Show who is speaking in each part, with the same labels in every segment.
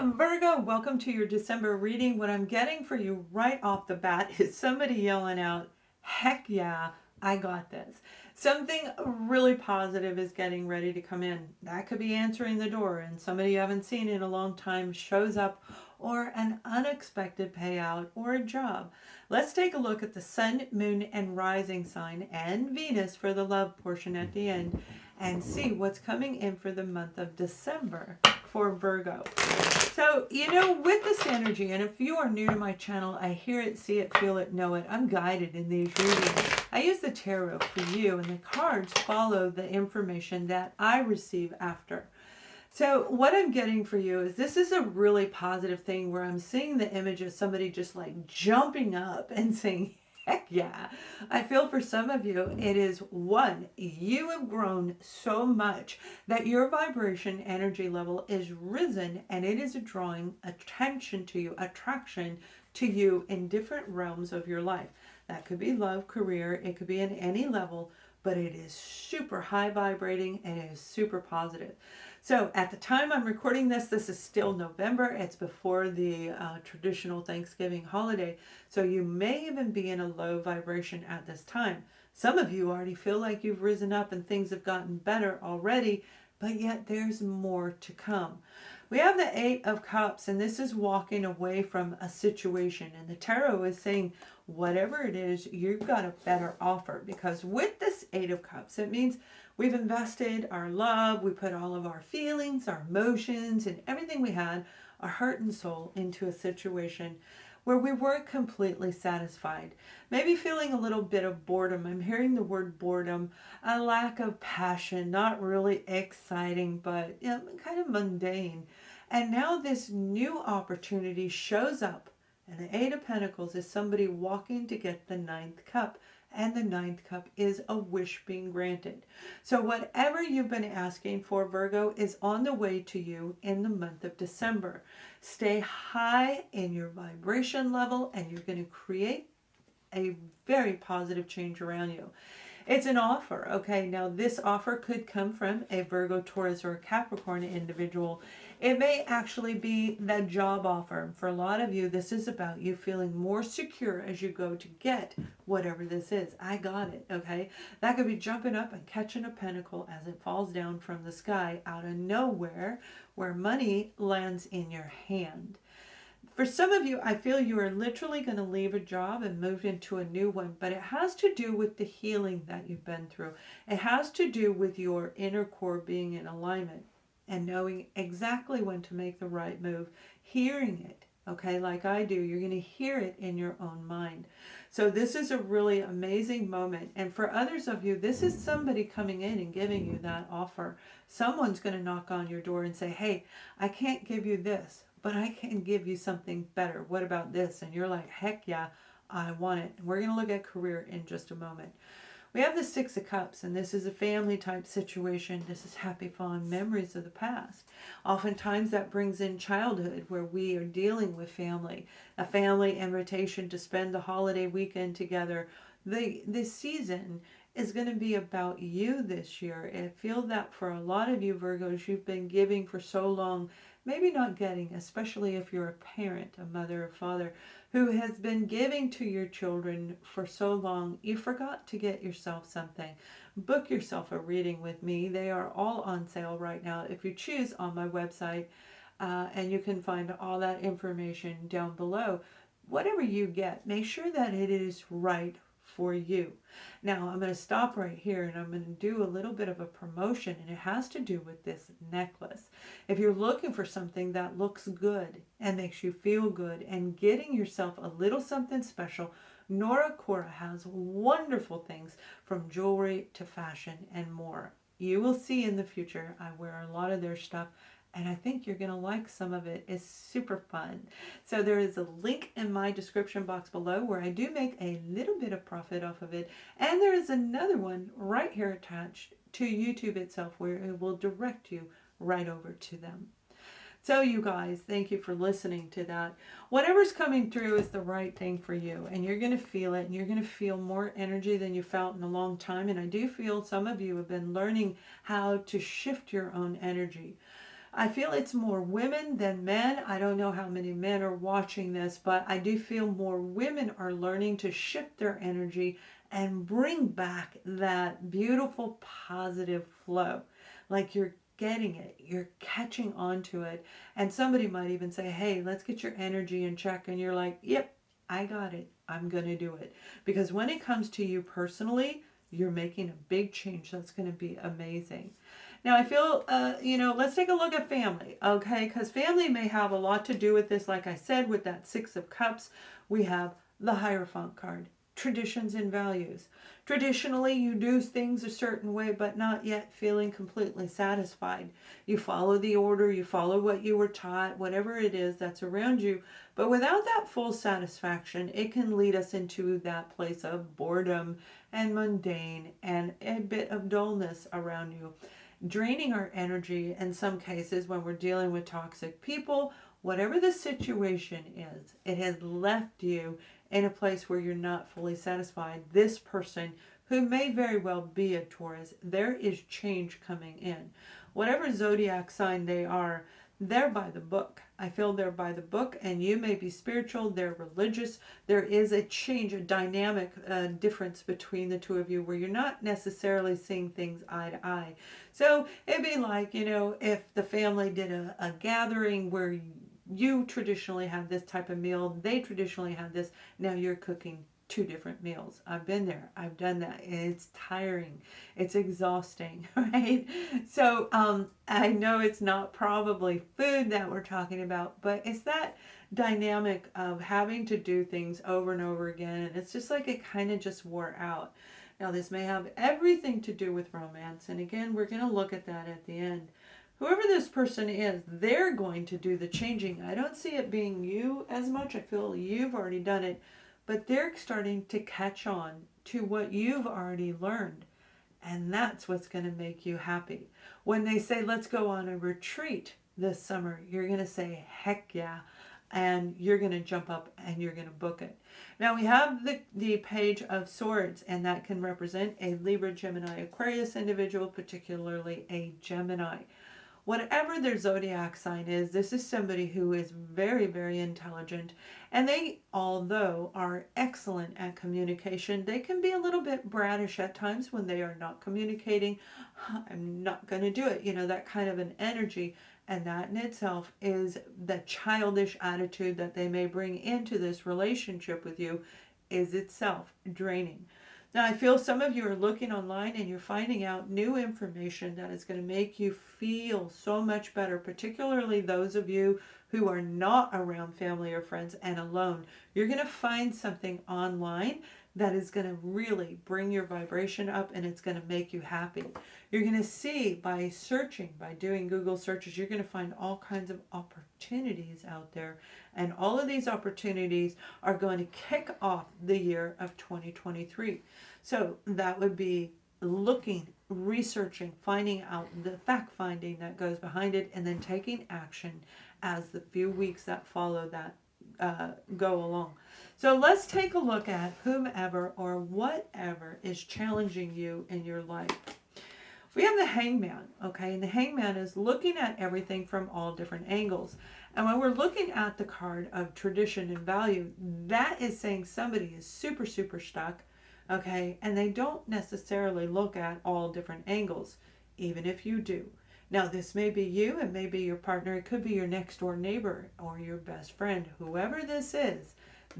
Speaker 1: Virgo, welcome to your December reading. What I'm getting for you right off the bat is somebody yelling out, heck yeah, I got this. Something really positive is getting ready to come in. That could be answering the door and somebody you haven't seen in a long time shows up, or an unexpected payout or a job. Let's take a look at the sun, moon, and rising sign and Venus for the love portion at the end and see what's coming in for the month of December for Virgo. So, with this energy, and if you are new to my channel, I hear it, see it, feel it, know it. I'm guided in these readings. I use the tarot for you, and the cards follow the information that I receive after. So what I'm getting for you is this is a really positive thing where I'm seeing the image of somebody just like jumping up and saying, heck yeah. I feel for some of you, it is one, you have grown so much that your vibration energy level is risen and it is drawing attention to you, attraction to you in different realms of your life. That could be love, career, it could be in any level, but it is super high vibrating and it is super positive. So at the time I'm recording this, this is still November. It's before the traditional Thanksgiving holiday. So you may even be in a low vibration at this time. Some of you already feel like you've risen up and things have gotten better already, but yet there's more to come. We have the Eight of Cups, and this is walking away from a situation. And the tarot is saying, whatever it is, you've got a better offer. Because with this Eight of Cups, it means we've invested our love, we put all of our feelings, our emotions, and everything we had, our heart and soul, into a situation where we weren't completely satisfied. Maybe feeling a little bit of boredom. I'm hearing the word boredom, a lack of passion, not really exciting, but kind of mundane. And now this new opportunity shows up. And the Eight of Pentacles is somebody walking to get the ninth cup. And the ninth cup is a wish being granted. So whatever you've been asking for, Virgo, is on the way to you in the month of December. Stay high in your vibration level and you're going to create a very positive change around you. It's an offer, okay? Now this offer could come from a Virgo, Taurus, or a Capricorn individual. It may actually be that job offer. For a lot of you, this is about you feeling more secure as you go to get whatever this is. I got it, okay? That could be jumping up and catching a pentacle as it falls down from the sky out of nowhere, where money lands in your hand. For some of you, I feel you are literally going to leave a job and move into a new one, but it has to do with the healing that you've been through. It has to do with your inner core being in alignment and knowing exactly when to make the right move, hearing it, okay, like I do. You're going to hear it in your own mind. So this is a really amazing moment. And for others of you, this is somebody coming in and giving you that offer. Someone's going to knock on your door and say, hey, I can't give you this, but I can give you something better. What about this? And you're like, heck yeah, I want it. And we're going to look at career in just a moment. We have the Six of Cups, and this is a family type situation. This is happy, fond memories of the past. Oftentimes that brings in childhood where we are dealing with family, a family invitation to spend the holiday weekend together. This season is going to be about you this year. I feel that for a lot of you Virgos, you've been giving for so long, maybe not getting, especially if you're a parent, a mother or father, who has been giving to your children for so long, you forgot to get yourself something. Book yourself a reading with me. They are all on sale right now if you choose on my website, and you can find all that information down below. Whatever you get, make sure that it is right for you. Now I'm going to stop right here and I'm going to do a little bit of a promotion, and it has to do with this necklace. If you're looking for something that looks good and makes you feel good and getting yourself a little something special, Nora Cora has wonderful things from jewelry to fashion and more. You will see in the future I wear a lot of their stuff, and I think you're going to like some of it. It's super fun. So there is a link in my description box below where I do make a little bit of profit off of it. And there is another one right here attached to YouTube itself where it will direct you right over to them. So you guys, thank you for listening to that. Whatever's coming through is the right thing for you, and you're going to feel it, and you're going to feel more energy than you felt in a long time. And I do feel some of you have been learning how to shift your own energy. I feel it's more women than men. I don't know how many men are watching this, but I do feel more women are learning to shift their energy and bring back that beautiful positive flow. Like you're getting it, you're catching on to it. And somebody might even say, hey, let's get your energy in check. And you're like, yep, I got it. I'm going to do it. Because when it comes to you personally, you're making a big change that's going to be amazing. Now, I feel, let's take a look at family, okay? Because family may have a lot to do with this. Like I said, with that Six of Cups, we have the Hierophant card, traditions and values. Traditionally, you do things a certain way, but not yet feeling completely satisfied. You follow the order, you follow what you were taught, whatever it is that's around you. But without that full satisfaction, it can lead us into that place of boredom and mundane and a bit of dullness around you, draining our energy in some cases when we're dealing with toxic people. Whatever the situation is, it has left you in a place where you're not fully satisfied. This person, who may very well be a Taurus, there is change coming in. Whatever zodiac sign they are, they're by the book. I feel they're by the book, and you may be spiritual, they're religious. There is a change, a dynamic difference between the two of you where you're not necessarily seeing things eye to eye. So it'd be like, if the family did a gathering where you traditionally have this type of meal, they traditionally have this, now you're cooking two different meals. I've been there. I've done that. It's tiring. It's exhausting, right? So I know it's not probably food that we're talking about, but it's that dynamic of having to do things over and over again. And it's just like it kind of just wore out. Now, this may have everything to do with romance. And again, we're going to look at that at the end. Whoever this person is, they're going to do the changing. I don't see it being you as much. I feel you've already done it. But they're starting to catch on to what you've already learned. And that's what's going to make you happy. When they say, let's go on a retreat this summer, you're going to say, heck yeah. And you're going to jump up and you're going to book it. Now we have the Page of Swords, and that can represent a Libra, Gemini, Aquarius individual, particularly a Gemini. Whatever their zodiac sign is, this is somebody who is very, very intelligent. And they, although are excellent at communication, they can be a little bit bratish at times when they are not communicating. I'm not going to do it. That kind of an energy. And that in itself is the childish attitude that they may bring into this relationship with you is itself draining. Now, I feel some of you are looking online and you're finding out new information that is going to make you feel so much better, particularly those of you who are not around family or friends and alone. You're going to find something online that is going to really bring your vibration up, and it's going to make you happy. You're going to see by searching, by doing Google searches, you're going to find all kinds of opportunities out there. And all of these opportunities are going to kick off the year of 2023. So that would be looking, researching, finding out the fact finding that goes behind it, and then taking action as the few weeks that follow that go along. So let's take a look at whomever or whatever is challenging you in your life. We have the Hangman, okay? And the Hangman is looking at everything from all different angles. And when we're looking at the card of tradition and value, that is saying somebody is super, super stuck, okay? And they don't necessarily look at all different angles, even if you do. Now, this may be you, it may be your partner, it could be your next door neighbor or your best friend. Whoever this is,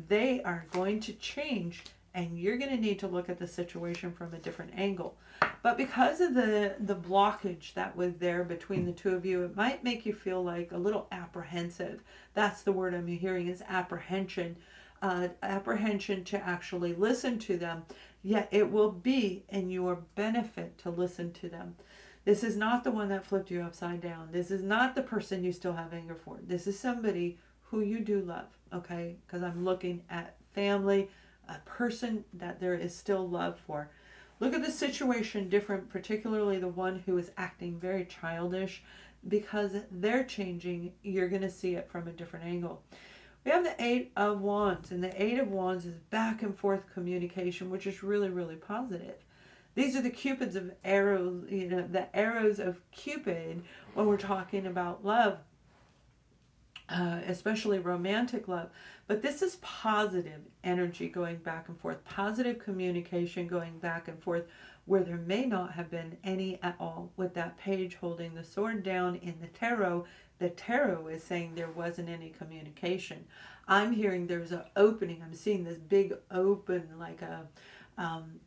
Speaker 1: they are going to change, and you're going to need to look at the situation from a different angle. But because of the blockage that was there between the two of you, it might make you feel like a little apprehensive. That's the word I'm hearing, is apprehension. Apprehension to actually listen to them, yet it will be in your benefit to listen to them. This is not the one that flipped you upside down. This is not the person you still have anger for. This is somebody who you do love, okay? Because I'm looking at family, a person that there is still love for. Look at the situation different, particularly the one who is acting very childish. Because they're changing, you're going to see it from a different angle. We have the Eight of Wands, and the Eight of Wands is back and forth communication, which is really, really positive. These are the cupids of arrows, the arrows of Cupid when we're talking about love, especially romantic love. But this is positive energy going back and forth, positive communication going back and forth, where there may not have been any at all. With that page holding the sword down in the tarot is saying there wasn't any communication. I'm hearing there's an opening. I'm seeing this big open, like a,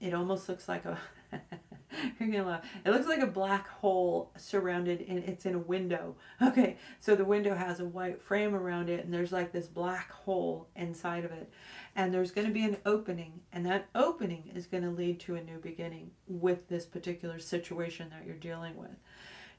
Speaker 1: it almost looks like a, you're gonna laugh. It looks like a black hole surrounded, and it's in a window. Okay, so the window has a white frame around it, and there's like this black hole inside of it. And there's going to be an opening, and that opening is going to lead to a new beginning with this particular situation that you're dealing with.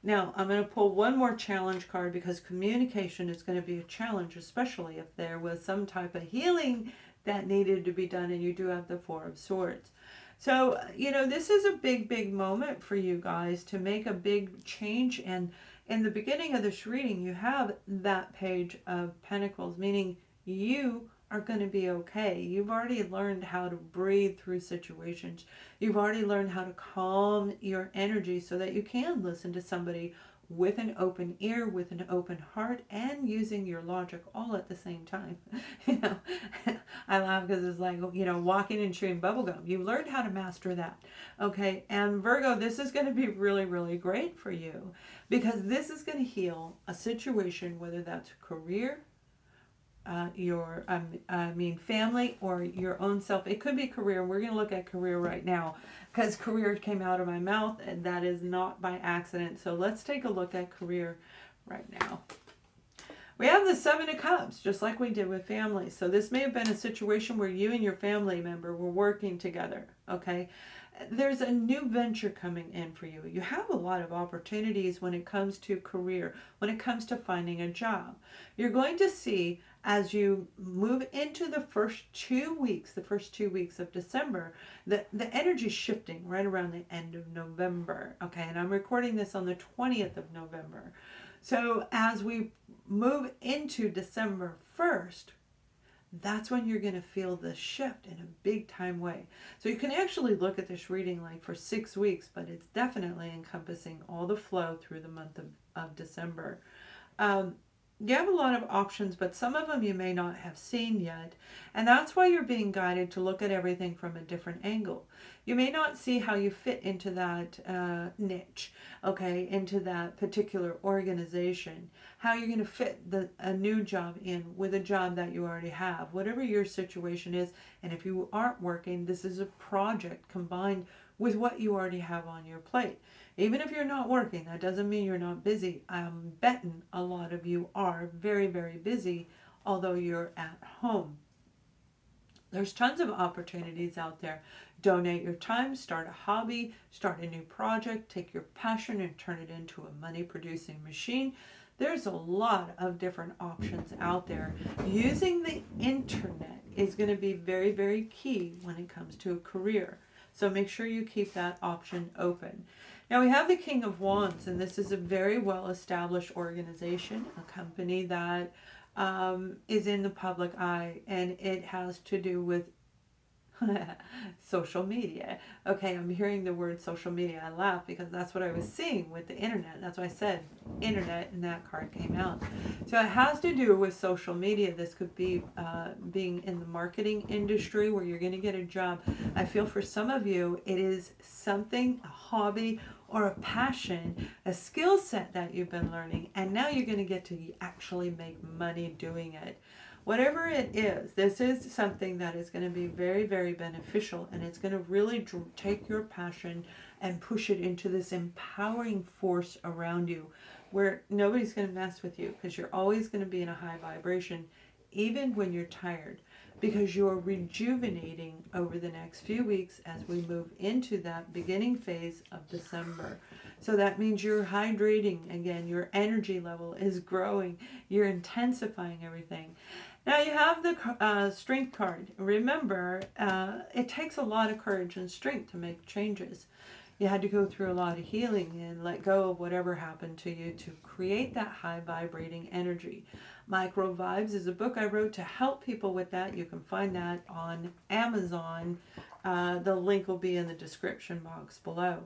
Speaker 1: Now, I'm going to pull one more challenge card, because communication is going to be a challenge, especially if there was some type of healing that needed to be done, and you do have the Four of Swords. So, this is a big, big moment for you guys to make a big change. And in the beginning of this reading, you have that Page of Pentacles, meaning you are going to be okay. You've already learned how to breathe through situations. You've already learned how to calm your energy so that you can listen to somebody with an open ear, with an open heart, and using your logic all at the same time. I laugh because it's like, walking and chewing bubblegum. You learned how to master that. Okay, and Virgo, this is going to be really, really great for you, because this is going to heal a situation, whether that's career, your family, or your own self. It could be career. We're going to look at career right now, because career came out of my mouth, and that is not by accident. So let's take a look at career right now. We have the Seven of Cups, just like we did with family. So this may have been a situation where you and your family member were working together. Okay, there's a new venture coming in for you. You have a lot of opportunities when it comes to career, when it comes to finding a job. You're going to see, as you move into the first 2 weeks of December, the energy shifting right around the end of November. Okay, and I'm recording this on the 20th of November. So as we move into December 1st, that's when you're going to feel the shift in a big time way. So you can actually look at this reading like for 6 weeks, but it's definitely encompassing all the flow through the month of December. You have a lot of options, but some of them you may not have seen yet. And that's why you're being guided to look at everything from a different angle. You may not see how you fit into that niche, okay, into that particular organization, how you're going to fit a new job in with a job that you already have, whatever your situation is. And if you aren't working, this is a project combined with what you already have on your plate. Even if you're not working, that doesn't mean you're not busy. I'm betting a lot of you are very, very busy, although you're at home. There's tons of opportunities out there. Donate your time, start a hobby, start a new project, take your passion and turn it into a money-producing machine. There's a lot of different options out there. Using the internet is going to be very, very key when it comes to a career. So make sure you keep that option open. Now we have the King of Wands, and this is a very well-established organization, a company that is in the public eye, and it has to do with social media. Okay, I'm hearing the word social media. I laugh because that's what I was seeing with the internet. That's why I said internet, and that card came out. So it has to do with social media. This could be being in the marketing industry where you're going to get a job. I feel for some of you, it is something, a hobby or a passion, a skill set that you've been learning, and now you're going to get to actually make money doing it. Whatever it is, this is something that is going to be very, very beneficial, and it's going to really take your passion and push it into this empowering force around you where nobody's going to mess with you, because you're always going to be in a high vibration, even when you're tired, because you're rejuvenating over the next few weeks as we move into that beginning phase of December. So that means you're hydrating again, your energy level is growing, you're intensifying everything. Now you have the strength card. Remember, it takes a lot of courage and strength to make changes. You had to go through a lot of healing and let go of whatever happened to you to create that high vibrating energy. Micro Vibes is a book I wrote to help people with that. You can find that on Amazon. The link will be in the description box below.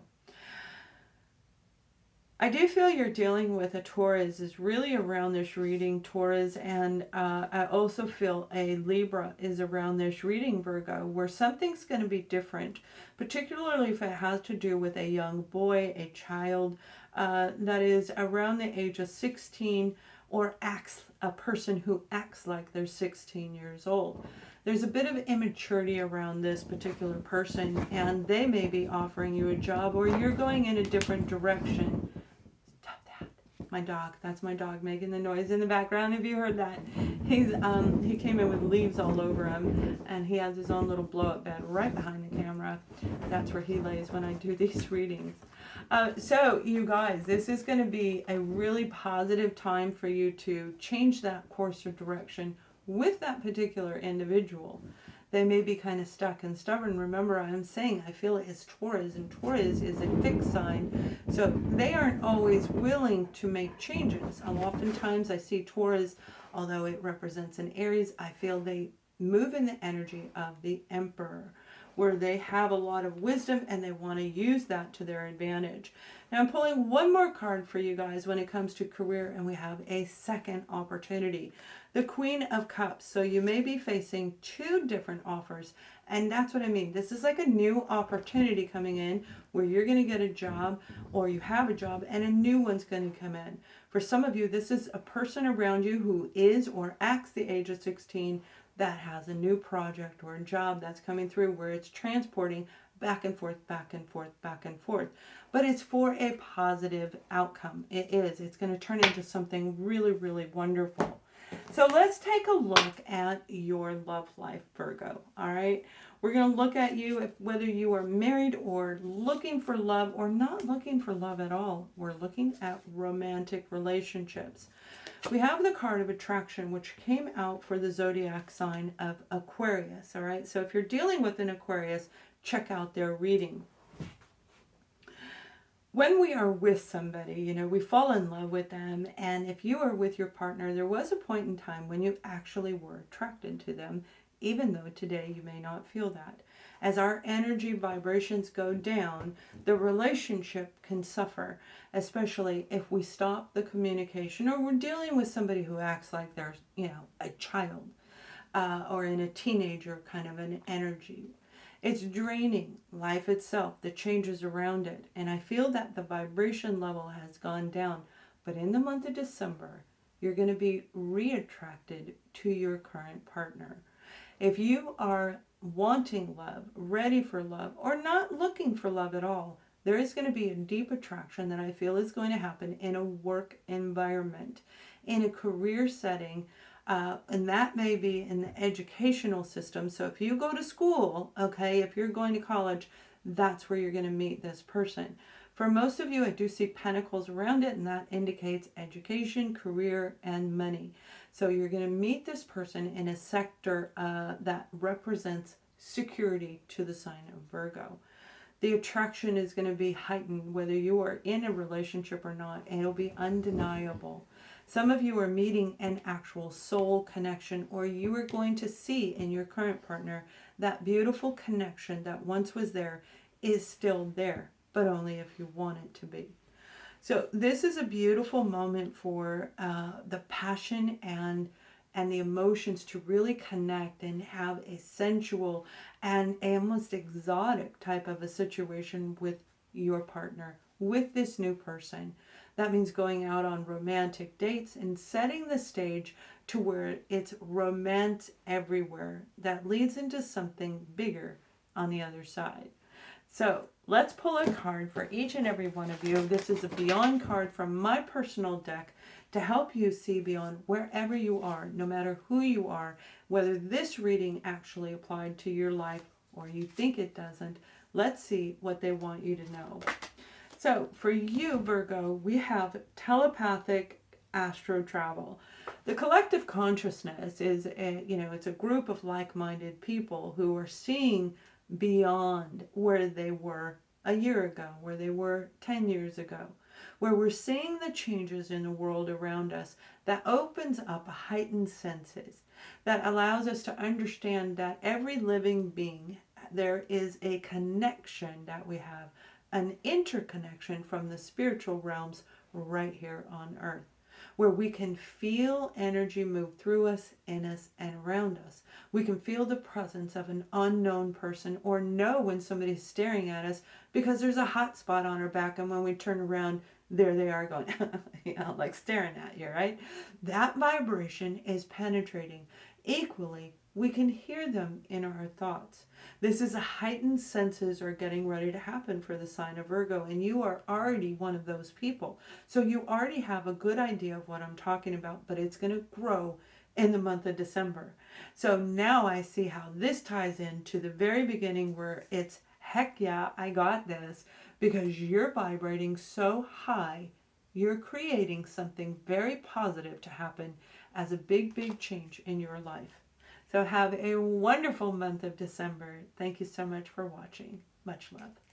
Speaker 1: I do feel you're dealing with a Taurus is really around this reading, Taurus, and I also feel a Libra is around this reading, Virgo, where something's going to be different, particularly if it has to do with a young boy, a child that is around the age of 16 or acts, a person who acts like they're 16 years old. There's a bit of immaturity around this particular person, and they may be offering you a job, or you're going in a different direction. My dog, that's my dog making the noise in the background, if you heard that. He came in with leaves all over him, and he has his own little blow-up bed right behind the camera. That's where he lays when I do these readings. So you guys, this is going to be a really positive time for you to change that course or direction with that particular individual. They may be kind of stuck and stubborn. Remember, I'm saying I feel it is Taurus, and Taurus is a fixed sign. So they aren't always willing to make changes. Oftentimes I see Taurus, although it represents an Aries, I feel they move in the energy of the Emperor, where they have a lot of wisdom and they want to use that to their advantage. Now I'm pulling one more card for you guys when it comes to career, and we have a second opportunity. The Queen of Cups. So you may be facing two different offers, and that's what I mean. This is like a new opportunity coming in where you're going to get a job, or you have a job and a new one's going to come in. For some of you, this is a person around you who is or acts the age of 16 that has a new project or a job that's coming through where it's transporting back and forth, back and forth, back and forth. But it's for a positive outcome. It is. It's going to turn into something really, really wonderful. So let's take a look at your love life, Virgo. All right. We're going to look at you, whether you are married or looking for love or not looking for love at all. We're looking at romantic relationships. We have the card of attraction, which came out for the zodiac sign of Aquarius. All right. So if you're dealing with an Aquarius, check out their reading. When we are with somebody, we fall in love with them, and if you are with your partner, there was a point in time when you actually were attracted to them, even though today you may not feel that. As our energy vibrations go down, the relationship can suffer, especially if we stop the communication, or we're dealing with somebody who acts like they're, a child, or in a teenager kind of an energy. It's draining life itself, the changes around it. And I feel that the vibration level has gone down. But in the month of December, you're going to be reattracted to your current partner. If you are wanting love, ready for love, or not looking for love at all, there is going to be a deep attraction that I feel is going to happen in a work environment, in a career setting. And that may be in the educational system. So if you go to school, okay, if you're going to college, that's where you're going to meet this person. For most of you, I do see pentacles around it, and that indicates education, career, and money. So you're going to meet this person in a sector that represents security to the sign of Virgo. The attraction is going to be heightened whether you are in a relationship or not, and it'll be undeniable. Some of you are meeting an actual soul connection, or you are going to see in your current partner that beautiful connection that once was there is still there, but only if you want it to be. So this is a beautiful moment for the passion and the emotions to really connect and have a sensual and almost exotic type of a situation with your partner, with this new person. That means going out on romantic dates and setting the stage to where it's romance everywhere. That leads into something bigger on the other side. So let's pull a card for each and every one of you. This is a Beyond card from my personal deck to help you see beyond wherever you are, no matter who you are, whether this reading actually applied to your life or you think it doesn't. Let's see what they want you to know. So for you, Virgo, we have telepathic astro travel. The collective consciousness is, it's a group of like-minded people who are seeing beyond where they were a year ago, where they were 10 years ago, where we're seeing the changes in the world around us that opens up heightened senses, that allows us to understand that every living being, there is a connection that we have, an interconnection from the spiritual realms right here on earth, where we can feel energy move through us, in us, and around us. We can feel the presence of an unknown person, or know when somebody's staring at us because there's a hot spot on our back, and when we turn around, there they are going, like staring at you, right? That vibration is penetrating. Equally, we can hear them in our thoughts. This is a heightened senses are getting ready to happen for the sign of Virgo, and you are already one of those people. So you already have a good idea of what I'm talking about, but it's going to grow in the month of December. So now I see how this ties into the very beginning, where it's, heck yeah, I got this, because you're vibrating so high, you're creating something very positive to happen as a big, big change in your life. So have a wonderful month of December. Thank you so much for watching. Much love.